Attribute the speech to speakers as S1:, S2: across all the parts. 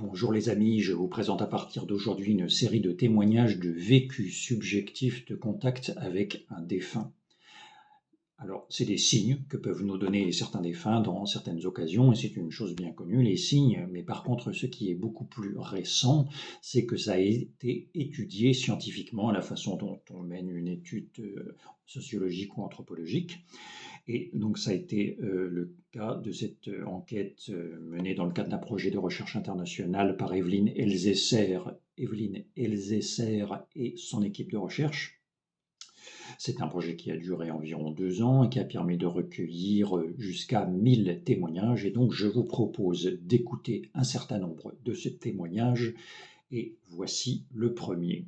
S1: Bonjour les amis, je vous présente à partir d'aujourd'hui une série de témoignages de vécu subjectif de contact avec un défunt. Alors, c'est des signes que peuvent nous donner certains défunts dans certaines occasions, et c'est une chose bien connue, les signes, mais par contre, ce qui est beaucoup plus récent, c'est que ça a été étudié scientifiquement, la façon dont on mène une étude sociologique ou anthropologique. Et donc ça a été le cas de cette enquête menée dans le cadre d'un projet de recherche internationale par Evelyne Elzesser et son équipe de recherche. C'est un projet qui a duré environ 2 ans et qui a permis de recueillir jusqu'à 1000 témoignages. Et donc je vous propose d'écouter un certain nombre de ces témoignages. Et voici le premier.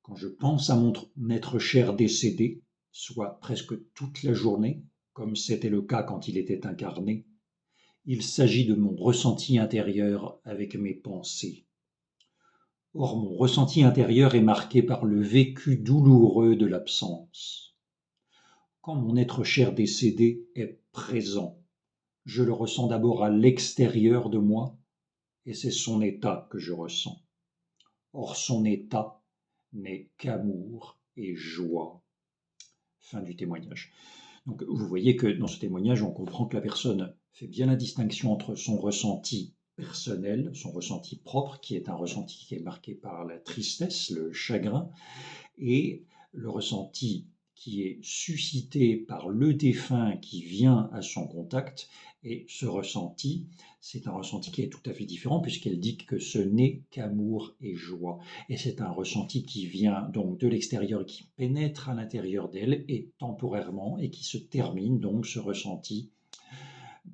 S1: Quand je pense à mon être cher décédé, soit presque toute la journée, comme c'était le cas quand il était incarné, il s'agit de mon ressenti intérieur avec mes pensées. Or, mon ressenti intérieur est marqué par le vécu douloureux de l'absence. Quand mon être cher décédé est présent, je le ressens d'abord à l'extérieur de moi, et c'est son état que je ressens. Or, son état n'est qu'amour et joie. Fin du témoignage. Donc vous voyez que dans ce témoignage, on comprend que la personne fait bien la distinction entre son ressenti personnel, son ressenti propre, qui est un ressenti qui est marqué par la tristesse, le chagrin, et le ressenti qui est suscité par le défunt qui vient à son contact. Et ce ressenti, c'est un ressenti qui est tout à fait différent puisqu'elle dit que ce n'est qu'amour et joie. Et c'est un ressenti qui vient donc de l'extérieur et qui pénètre à l'intérieur d'elle et temporairement et qui se termine donc ce ressenti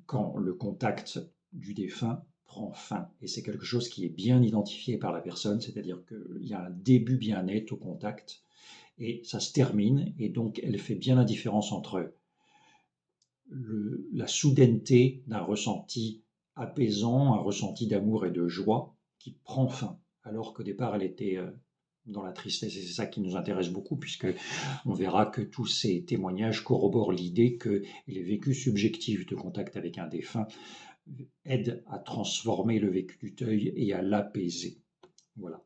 S1: quand le contact du défunt prend fin. Et c'est quelque chose qui est bien identifié par la personne, c'est-à-dire qu'il y a un début bien net au contact et ça se termine, et donc elle fait bien la différence entre la soudaineté d'un ressenti apaisant, un ressenti d'amour et de joie qui prend fin, alors qu'au départ elle était dans la tristesse. Et c'est ça qui nous intéresse beaucoup, puisque on verra que tous ces témoignages corroborent l'idée que les vécus subjectifs de contact avec un défunt aident à transformer le vécu du deuil et à l'apaiser. Voilà.